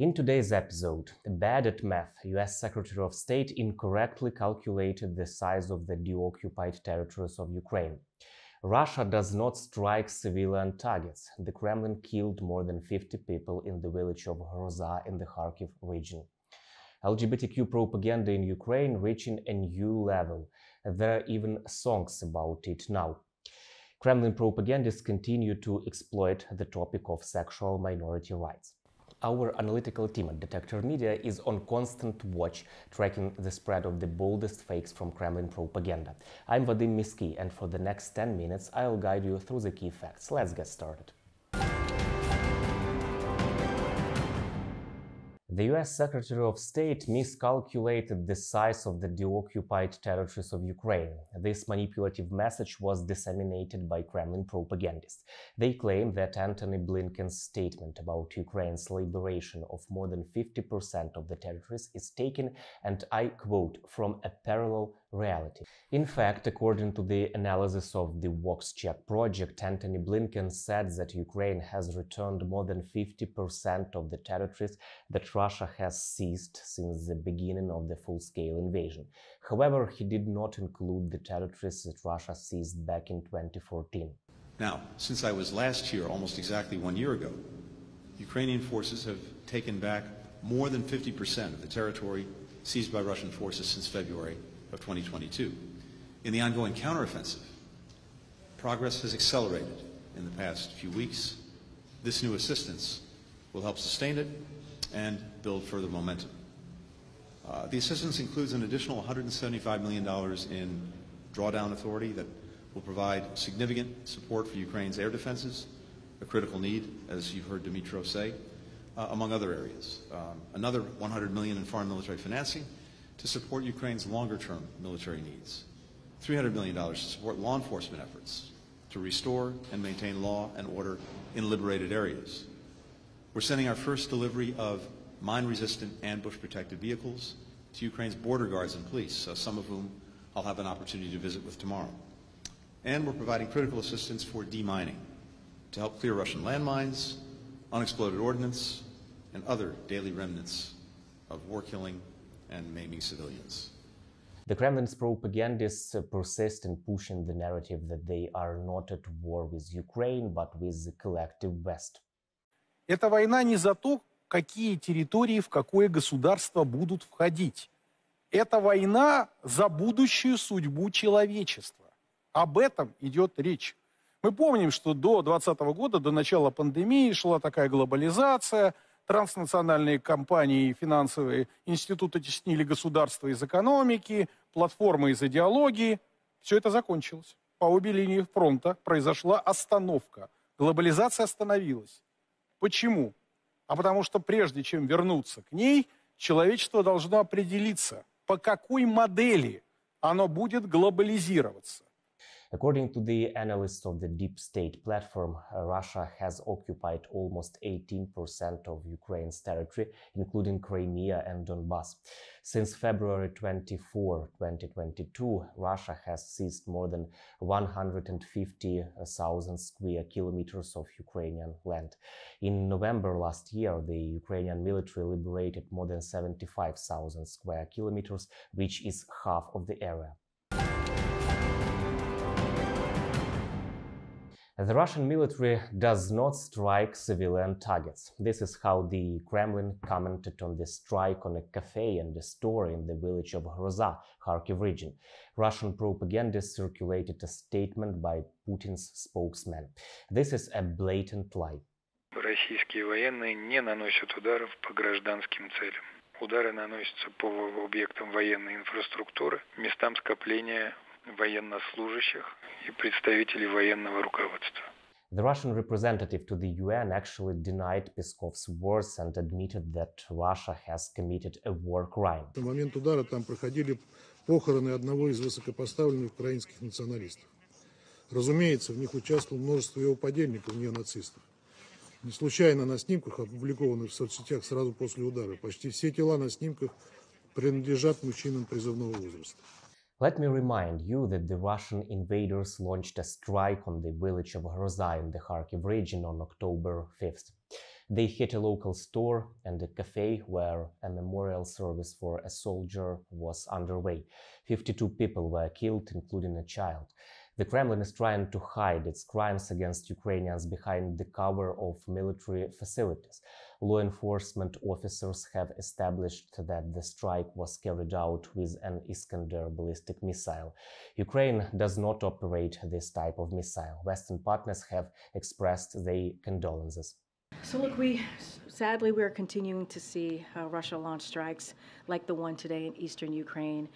In today's episode, bad at math, US Secretary of State incorrectly calculated the size of the deoccupied territories of Ukraine. Russia does not strike civilian targets. The Kremlin killed more than 50 people in the village of Hroza in the Kharkiv region. LGBTQ propaganda in Ukraine reaching a new level. There are even songs about it now. Kremlin propagandists continue to exploit the topic of sexual minority rights. Our analytical team at Detector Media is on constant watch, tracking the spread of the boldest fakes from Kremlin propaganda. I'm Vadym Miskyi, and for the next 10 minutes I'll guide you through the key facts. Let's get started. The US Secretary of State miscalculated the size of the deoccupied territories of Ukraine. This manipulative message was disseminated by Kremlin propagandists. They claim that Antony Blinken's statement about Ukraine's liberation of more than 50% of the territories is taken, and I quote, from a parallel reality. In fact, according to the analysis of the VoxCheck project, Antony Blinken said that Ukraine has returned more than 50% of the territories that Russia has seized since the beginning of the full-scale invasion. However, he did not include the territories that Russia seized back in 2014. Now, since I was last here almost exactly 1 year ago, Ukrainian forces have taken back more than 50% of the territory seized by Russian forces since February of 2022. In the ongoing counteroffensive, progress has accelerated in the past few weeks. This new assistance will help sustain it and build further momentum. The assistance includes an additional $175 million in drawdown authority that will provide significant support for Ukraine's air defenses, a critical need, as you've heard Dmytro say, among other areas. Another $100 million in foreign military financing to support Ukraine's longer-term military needs. $300 million to support law enforcement efforts to restore and maintain law and order in liberated areas. We're sending our first delivery of mine-resistant ambush-protected vehicles to Ukraine's border guards and police, some of whom I'll have an opportunity to visit with tomorrow. And we're providing critical assistance for demining to help clear Russian landmines, unexploded ordnance, and other daily remnants of war killing and maiming civilians. The Kremlin's propagandists persist in pushing the narrative that they are not at war with Ukraine, but with the collective West. Это война не за то, какие территории в какое государство будут входить. Это война за будущую судьбу человечества. Об этом идет речь. Мы помним, что до 2020 года, до начала пандемии, шла такая глобализация, транснациональные компании, финансовые институты теснили государство из экономики, платформы из идеологии. Все это закончилось. По обе линии фронта произошла остановка. Глобализация остановилась. Почему? А потому что прежде чем вернуться к ней, человечество должно определиться, по какой модели оно будет глобализироваться. According to the analysts of the Deep State platform, Russia has occupied almost 18% of Ukraine's territory, including Crimea and Donbass. Since February 24, 2022, Russia has seized more than 150,000 square kilometers of Ukrainian land. In November last year, the Ukrainian military liberated more than 75,000 square kilometers, which is half of the area. The Russian military does not strike civilian targets. This is how the Kremlin commented on the strike on a cafe and a store in the village of Hroza, Kharkiv region. Russian propagandists circulated a statement by Putin's spokesman. This is a blatant lie. Российские военные не наносят ударов по гражданским целям. Удары наносятся по объектам военной инфраструктуры, местам скопления военнослужащих и представителей военного руководства. The Russian representative to the UN actually denied Peskov's words and admitted that Russia has committed a war crime. В момент удара там проходили похороны одного из высокопоставленных украинских националистов. Разумеется, в них участвовало множество его подельников, неонацистов. Не случайно на снимках, опубликованных в соцсетях сразу после удара, почти все тела на снимках принадлежат мужчинам призывного возраста. Let me remind you that the Russian invaders launched a strike on the village of Hroza in the Kharkiv region on October 5th. They hit a local store and a cafe where a memorial service for a soldier was underway. 52 people were killed, including a child. The Kremlin is trying to hide its crimes against Ukrainians behind the cover of military facilities. Law enforcement officers have established that the strike was carried out with an Iskander ballistic missile. Ukraine does not operate this type of missile. Western partners have expressed their condolences. So look, sadly we're continuing to see Russia launch strikes like the one today in eastern Ukraine,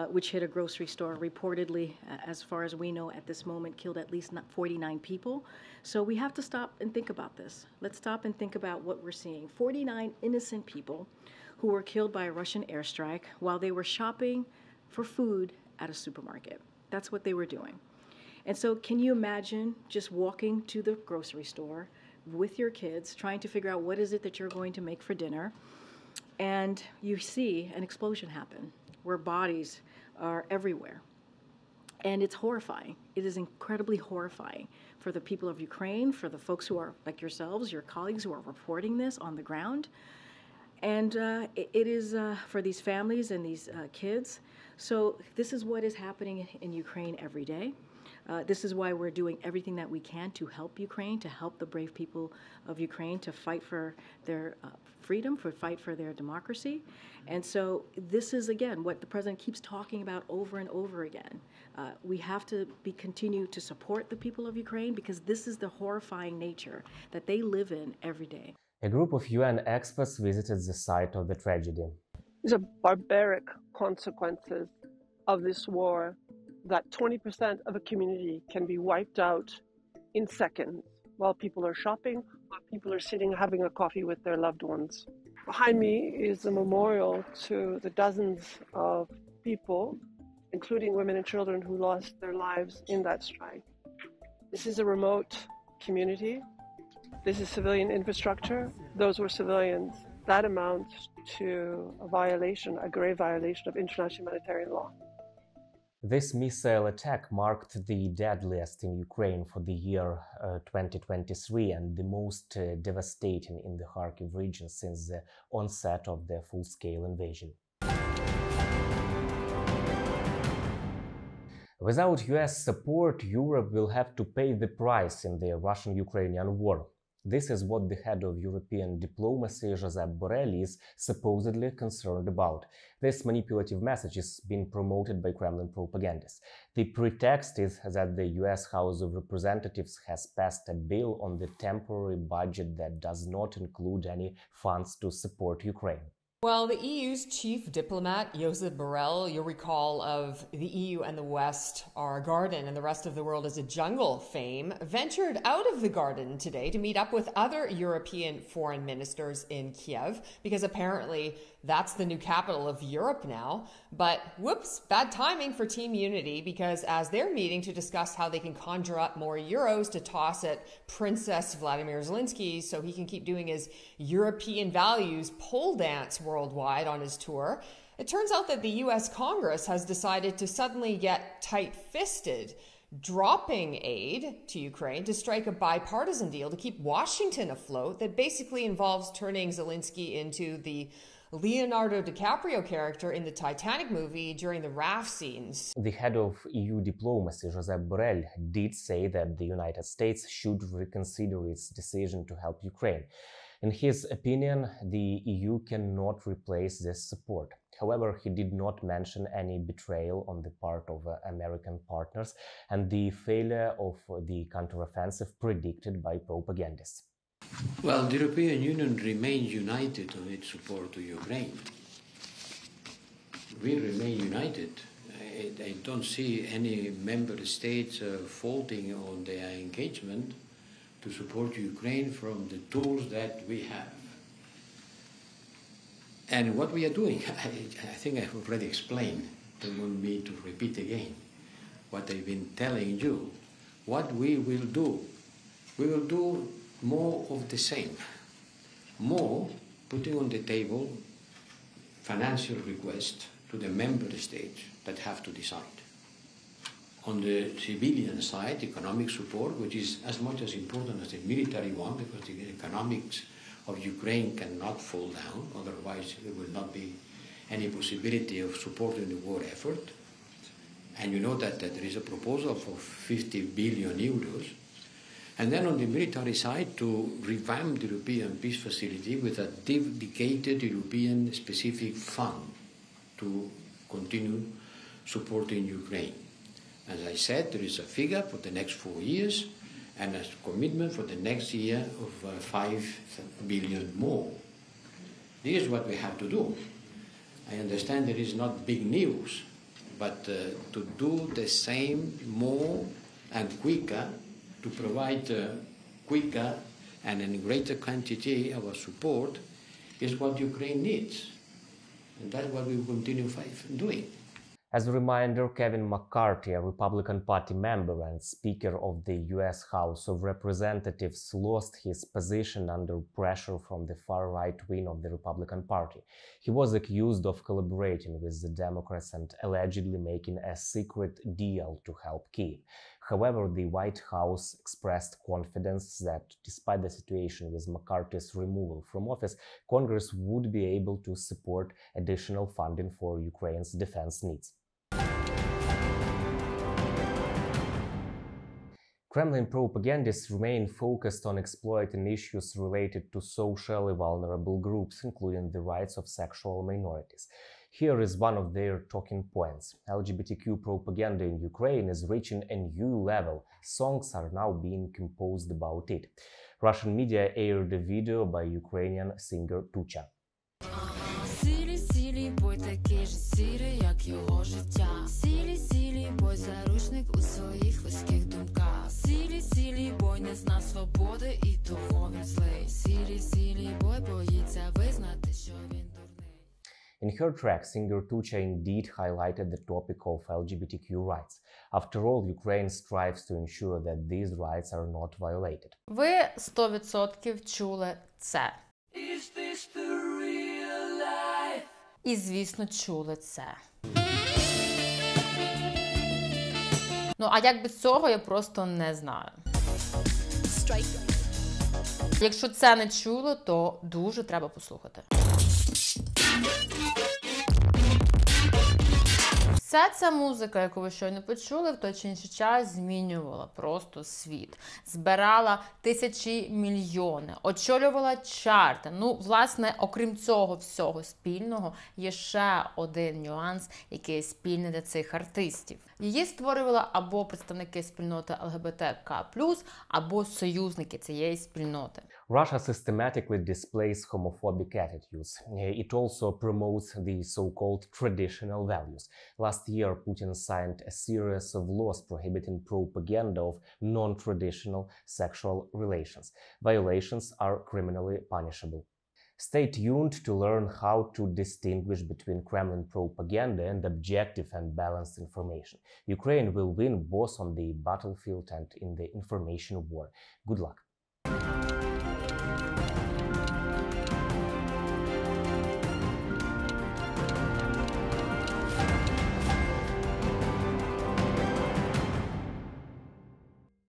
which hit a grocery store, reportedly, as far as we know at this moment, killed at least 49 people. So we have to stop and think about this. Let's stop and think about what we're seeing. 49 innocent people who were killed by a Russian airstrike while they were shopping for food at a supermarket. That's what they were doing. And so can you imagine just walking to the grocery store with your kids, trying to figure out what is it that you're going to make for dinner, and you see an explosion happen where bodies are everywhere. And it's horrifying. It is incredibly horrifying for the people of Ukraine, for the folks who are like yourselves, your colleagues who are reporting this on the ground. And it is for these families and these kids. So this is what is happening in Ukraine every day. This is why we're doing everything that we can to help Ukraine, to help the brave people of Ukraine to fight for their freedom, fight for their democracy. And so this is, again, what the president keeps talking about over and over again. We have to continue to support the people of Ukraine because this is the horrifying nature that they live in every day. A group of UN experts visited the site of the tragedy. These are barbaric consequences of this war, that 20% of a community can be wiped out in seconds while people are shopping, while people are sitting having a coffee with their loved ones. Behind me is a memorial to the dozens of people, including women and children, who lost their lives in that strike. This is a remote community. This is civilian infrastructure. Those were civilians. That amounts to a violation, a grave violation of international humanitarian law. This missile attack marked the deadliest in Ukraine for the year 2023 and the most devastating in the Kharkiv region since the onset of the full-scale invasion. Without US support, Europe will have to pay the price in the Russian-Ukrainian war. This is what the head of European diplomacy, Josep Borrell, is supposedly concerned about. This manipulative message is being promoted by Kremlin propagandists. The pretext is that the US House of Representatives has passed a bill on the temporary budget that does not include any funds to support Ukraine. Well, the EU's chief diplomat, Josep Borrell, you'll recall of the EU and the West are a garden and the rest of the world is a jungle fame, ventured out of the garden today to meet up with other European foreign ministers in Kiev, because apparently that's the new capital of Europe now. But whoops, bad timing for Team Unity, because as they're meeting to discuss how they can conjure up more euros to toss at Princess Vadym Miskyi so he can keep doing his European values pole dance worldwide on his tour, it turns out that the US Congress has decided to suddenly get tight-fisted, dropping aid to Ukraine to strike a bipartisan deal to keep Washington afloat that basically involves turning Zelensky into the Leonardo DiCaprio character in the Titanic movie during the raft scenes. The head of EU diplomacy, Josep Borrell, did say that the United States should reconsider its decision to help Ukraine. In his opinion, the EU cannot replace this support. However, he did not mention any betrayal on the part of American partners and the failure of the counteroffensive predicted by propagandists. Well, the European Union remains united on its support to Ukraine. We remain united. I don't see any member states faulting on their engagement to support Ukraine from the tools that we have. And what we are doing, I think I've already explained. Don't want me to repeat again what I've been telling you. What we will do more of the same. More putting on the table financial requests to the member states that have to decide. On the civilian side, economic support, which is as much as important as the military one, because the economics of Ukraine cannot fall down, otherwise there will not be any possibility of supporting the war effort. And you know that there is a proposal for 50 billion euros. And then on the military side, to revamp the European Peace Facility with a dedicated European specific fund to continue supporting Ukraine. As I said, there is a figure for the next 4 years and a commitment for the next year of 5 billion more. This is what we have to do. I understand it is not big news, but to do the same more and quicker, to provide quicker and in greater quantity our support is what Ukraine needs. And that's what we will continue doing. As a reminder, Kevin McCarthy, a Republican Party member and Speaker of the US House of Representatives, lost his position under pressure from the far-right wing of the Republican Party. He was accused of collaborating with the Democrats and allegedly making a secret deal to help Kyiv. However, the White House expressed confidence that, despite the situation with McCarthy's removal from office, Congress would be able to support additional funding for Ukraine's defense needs. Kremlin propagandists remain focused on exploiting issues related to socially vulnerable groups, including the rights of sexual minorities. Here is one of their talking points. LGBTQ propaganda in Ukraine is reaching a new level. Songs are now being composed about it. Russian media aired a video by Ukrainian singer Tucha. Сірий бой такий же сірий, як його життя. Сірий бой заручник у своїх вузьких думках. Сірий бой не зна свободи і того він злий. Сірий бой боїться визнати, що він дурний. In her track, singer Tucha indeed highlighted the topic of LGBTQ rights. After all, Ukraine strives to ensure that these rights are not violated. Ви 100% чули це. І, звісно, чули це. Ну, а як без цього, я просто не знаю. Якщо це не чуло, то дуже треба послухати. Вся ця музика, яку ви щойно почули, в той чи інший час змінювала просто світ. Збирала тисячі мільйони, очолювала чарти. Ну, власне, окрім цього всього спільного, є ще один нюанс, який спільний для цих артистів. Її створювали або представники спільноти ЛГБТК+, або союзники цієї спільноти. Russia systematically displays homophobic attitudes. It also promotes the so-called traditional values. Last year, Putin signed a series of laws prohibiting propaganda of non-traditional sexual relations. Violations are criminally punishable. Stay tuned to learn how to distinguish between Kremlin propaganda and objective and balanced information. Ukraine will win both on the battlefield and in the information war. Good luck!